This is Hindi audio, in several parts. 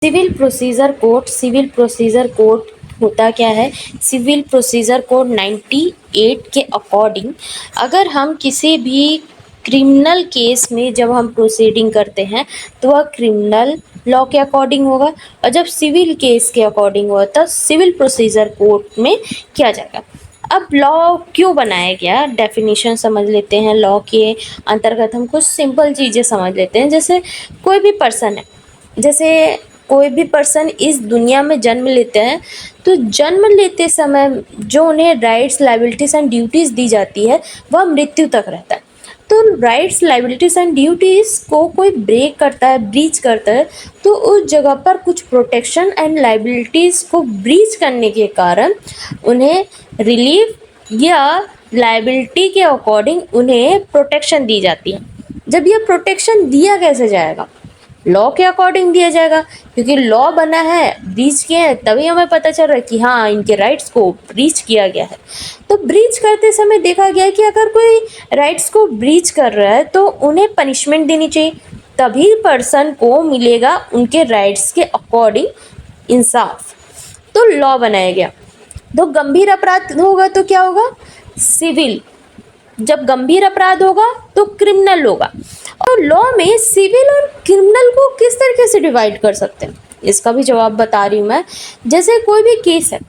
सिविल प्रोसीजर कोड होता क्या है? सिविल प्रोसीजर कोड 98 के अकॉर्डिंग अगर हम किसी भी क्रिमिनल केस में जब हम प्रोसीडिंग करते हैं तो वह क्रिमिनल लॉ के अकॉर्डिंग होगा, और जब सिविल केस के अकॉर्डिंग होगा तो सिविल प्रोसीजर कोड में किया जाएगा। अब लॉ क्यों बनाया गया, डेफिनेशन समझ लेते हैं। लॉ के अंतर्गत हम कुछ सिंपल चीज़ें समझ लेते हैं। जैसे कोई भी पर्सन है, जैसे कोई भी पर्सन इस दुनिया में जन्म लेते हैं तो जन्म लेते समय जो उन्हें राइट्स, लायबिलिटीज़ एंड ड्यूटीज़ दी जाती है वह मृत्यु तक रहता है। तो राइट्स, लायबिलिटीज़ एंड ड्यूटीज़ को कोई ब्रेक करता है, ब्रीच करता है, तो उस जगह पर कुछ प्रोटेक्शन एंड लायबिलिटीज़ को ब्रीच करने के कारण उन्हें रिलीफ या लायबिलिटी के अकॉर्डिंग उन्हें प्रोटेक्शन दी जाती है। जब यह प्रोटेक्शन दिया कैसे जाएगा? लॉ के अकॉर्डिंग दिया जाएगा, क्योंकि लॉ बना है, ब्रीच किए हैं, तभी हमें पता चल रहा है कि हाँ इनके राइट्स को ब्रीच किया गया है। तो ब्रीच करते समय देखा गया है कि अगर कोई राइट्स को ब्रीच कर रहा है तो उन्हें पनिशमेंट देनी चाहिए, तभी पर्सन को मिलेगा उनके राइट्स के अकॉर्डिंग इंसाफ। तो लॉ बनाया गया। तो गंभीर अपराध होगा तो क्या होगा? सिविल। जब गंभीर अपराध होगा तो क्रिमिनल होगा। और लॉ में सिविल और क्रिमिनल को किस तरीके से डिवाइड कर सकते हैं, इसका भी जवाब बता रही हूँ मैं। जैसे कोई भी केस है,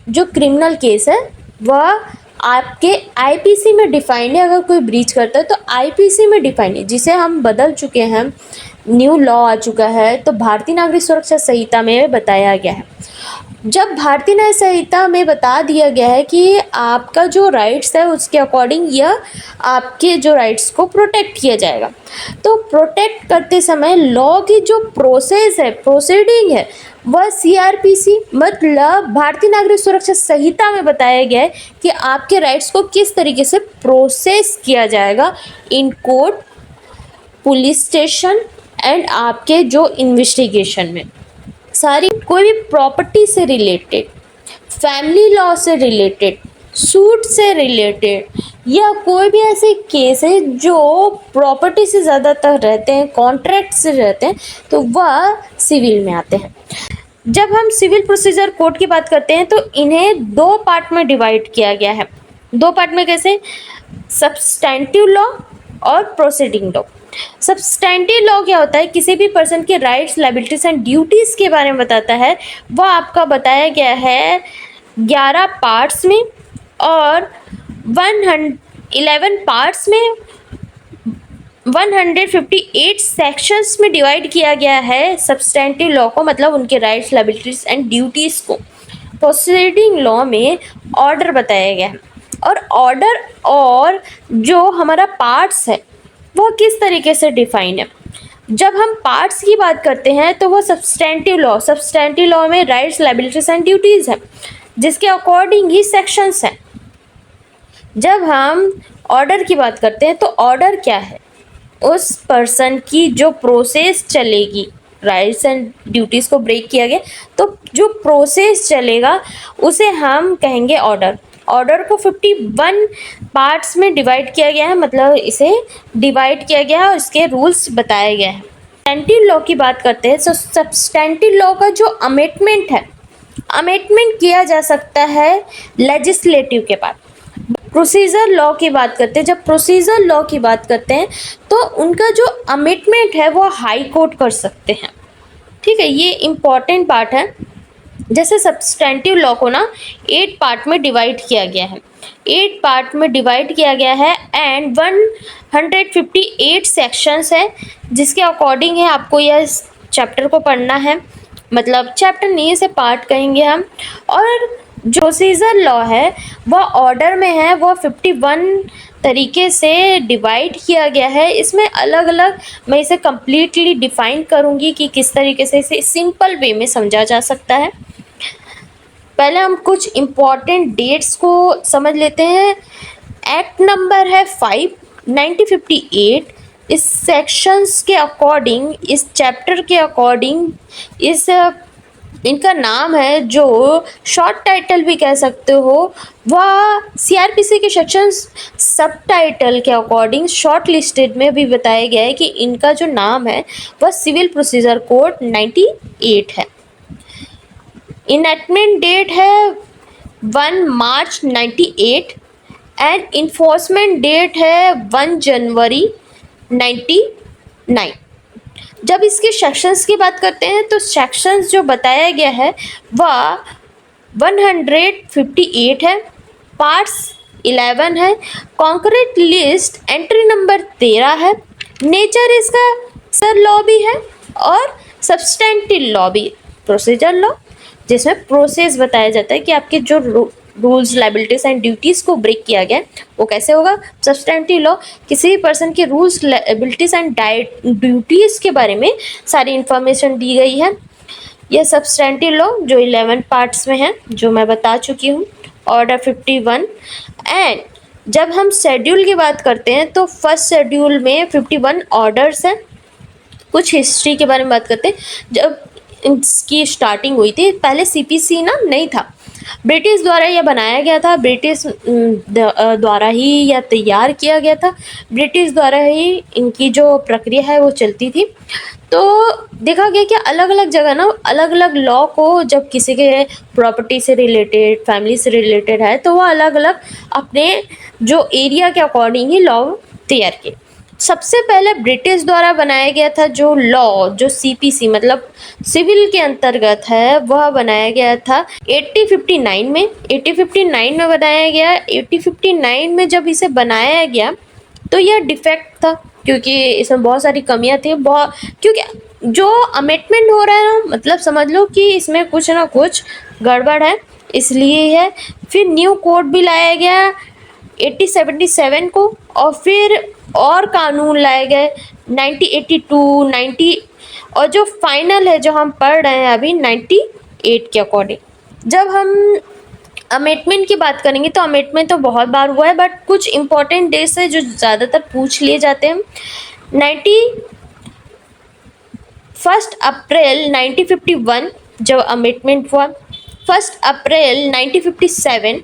जो क्रिमिनल केस है वह आपके आईपीसी में डिफाइंड है। अगर कोई ब्रीच करता है तो आईपीसी में डिफाइंड है, जिसे हम बदल चुके हैं, न्यू लॉ आ चुका है। तो भारतीय नागरिक सुरक्षा संहिता में बताया गया है। जब भारतीय न्याय संहिता में बता दिया गया है कि आपका जो राइट्स है उसके अकॉर्डिंग यह आपके जो राइट्स को प्रोटेक्ट किया जाएगा। तो प्रोटेक्ट करते समय लॉ की जो प्रोसेस है, प्रोसीडिंग है, वह सीआरपीसी मतलब भारतीय नागरिक सुरक्षा संहिता में बताया गया है कि आपके राइट्स को किस तरीके से प्रोसेस किया जाएगा in court, police station and आपके जो इन्वेस्टिगेशन में। सारी कोई भी प्रॉपर्टी से रिलेटेड, फैमिली लॉ से रिलेटेड, सूट से रिलेटेड, या कोई भी ऐसे केस है जो प्रॉपर्टी से ज़्यादातर रहते हैं, कॉन्ट्रैक्ट से रहते हैं, तो वह सिविल में आते हैं। जब हम सिविल प्रोसीजर कोड की बात करते हैं तो इन्हें दो पार्ट में डिवाइड किया गया है। दो पार्ट में कैसे? सब्सटैंटिव लॉ और प्रोसीडिंग लॉ। सब्सटैंटिव लॉ क्या होता है? किसी भी पर्सन के राइट्स, लायबिलिटीज एंड ड्यूटीज़ के बारे में बताता है। वह आपका बताया गया है 11 पार्ट्स में और 11 पार्ट्स में 158 सेक्शंस में डिवाइड किया गया है सब्सटैंटिव लॉ को, मतलब उनके राइट्स, लायबिलिटीज एंड ड्यूटीज़ को। प्रोसीडिंग लॉ में ऑर्डर बताया गया है, और ऑर्डर और जो हमारा पार्ट्स है वो किस तरीके से डिफाइन है। जब हम पार्ट्स की बात करते हैं तो वो सब्सटैंटिव लॉ में राइट्स, लायबिलिटीज एंड ड्यूटीज़ है, जिसके अकॉर्डिंग ही सेक्शंस हैं। जब हम ऑर्डर की बात करते हैं तो ऑर्डर क्या है? उस पर्सन की जो प्रोसेस चलेगी, राइट्स एंड ड्यूटीज़ को ब्रेक किया गया तो जो प्रोसेस चलेगा उसे हम कहेंगे ऑर्डर। ऑर्डर को 51 पार्ट्स में डिवाइड किया गया है, मतलब इसे डिवाइड किया गया है और इसके रूल्स बताए गए हैं। सब्सटैंटिव लॉ की बात करते हैं तो सब्सटैंटिव लॉ का जो अमेंडमेंट है, अमेंडमेंट किया जा सकता है लेजिस्लेटिव के बाद। प्रोसीजर लॉ की बात करते हैं, जब प्रोसीजर लॉ की बात करते हैं तो उनका जो अमेंडमेंट है वो हाई कोर्ट कर सकते हैं। ठीक है, ये इम्पॉर्टेंट पार्ट है। जैसे सब्सटैंटिव लॉ को ना 8 पार्ट में डिवाइड किया गया है, 8 पार्ट में डिवाइड किया गया है एंड 158 सेक्शंस है, जिसके अकॉर्डिंग है आपको यह चैप्टर को पढ़ना है। मतलब चैप्टर नहीं, इसे पार्ट कहेंगे हम। और जो प्रोसीजर लॉ है वह ऑर्डर में है, वह 51 तरीके से डिवाइड किया गया है। इसमें अलग अलग मैं इसे कम्प्लीटली डिफाइन करूँगी कि किस तरीके से इसे सिंपल वे में समझा जा सकता है। पहले हम कुछ इम्पॉर्टेंट डेट्स को समझ लेते हैं। एक्ट नंबर है 1958। इस सेक्शंस के अकॉर्डिंग, इस चैप्टर के अकॉर्डिंग, इस इनका नाम है, जो शॉर्ट टाइटल भी कह सकते हो, वह सीआरपीसी के सेक्शन सब टाइटल के अकॉर्डिंग शॉर्ट लिस्टेड में भी बताया गया है कि इनका जो नाम है वह सिविल प्रोसीजर कोड 98 है। इनैक्टमेंट डेट है 1 मार्च 98 एंड इन्फोर्समेंट डेट है 1 जनवरी 99। जब इसके सेक्शंस की बात करते हैं तो सेक्शंस जो बताया गया है वह 158 है, पार्ट्स 11 है, कॉन्क्रीट लिस्ट एंट्री नंबर 13 है, नेचर इसका सर लॉ भी है और सब्सटेंटिव लॉ भी, प्रोसीजर लॉ जिसमें प्रोसेस बताया जाता है कि आपके जो रूल्स लाइबिलिटीज एंड ड्यूटीज को ब्रेक किया गया वो कैसे होगा। सब्सटेंटिव लॉ किसी भी पर्सन के रूल्स लाइबिलिटीज एंड ड्यूटीज के बारे में सारी इंफॉर्मेशन दी गई है। यह सब्सटेंटिव लॉ जो 11 पार्ट्स में है, जो मैं बता चुकी हूँ, ऑर्डर 51। एंड जब हम शेड्यूल की बात करते हैं तो फर्स्ट शेड्यूल में 51 ऑर्डर्स हैं। कुछ हिस्ट्री के बारे में बात करते हैं। जब इसकी स्टार्टिंग हुई थी, पहले सीपीसी ना नहीं था, ब्रिटिश द्वारा यह बनाया गया था, ब्रिटिश द्वारा ही यह तैयार किया गया था, ब्रिटिश द्वारा ही इनकी जो प्रक्रिया है वो चलती थी। तो देखा गया कि अलग अलग जगह ना अलग अलग लॉ को, जब किसी के प्रॉपर्टी से रिलेटेड, फैमिली से रिलेटेड है, तो वो अलग अलग अपने जो एरिया के अकॉर्डिंग ही लॉ तैयार किए। सबसे पहले ब्रिटिश द्वारा बनाया गया था जो लॉ, जो सीपीसी मतलब सिविल के अंतर्गत है, वह बनाया गया था 1859 में। 1859 में बनाया गया। 1859 में जब इसे बनाया गया तो यह डिफेक्ट था, क्योंकि इसमें बहुत सारी कमियां थी, बहुत, क्योंकि जो अमेंडमेंट हो रहा है ना, मतलब समझ लो कि इसमें कुछ ना कुछ गड़बड़ है, इसलिए है। फिर न्यू कोड भी लाया गया 1877 को, और फिर और कानून लाए गए 1982, 90, और जो फाइनल है जो हम पढ़ रहे हैं अभी 98 के अकॉर्डिंग। जब हम अमेंडमेंट की बात करेंगे तो अमेंडमेंट तो बहुत बार हुआ है, बट कुछ इंपॉर्टेंट डेट्स है जो ज़्यादातर पूछ लिए जाते हैं। 1 अप्रैल 1951 जब अमेंडमेंट हुआ, 1 अप्रैल 1957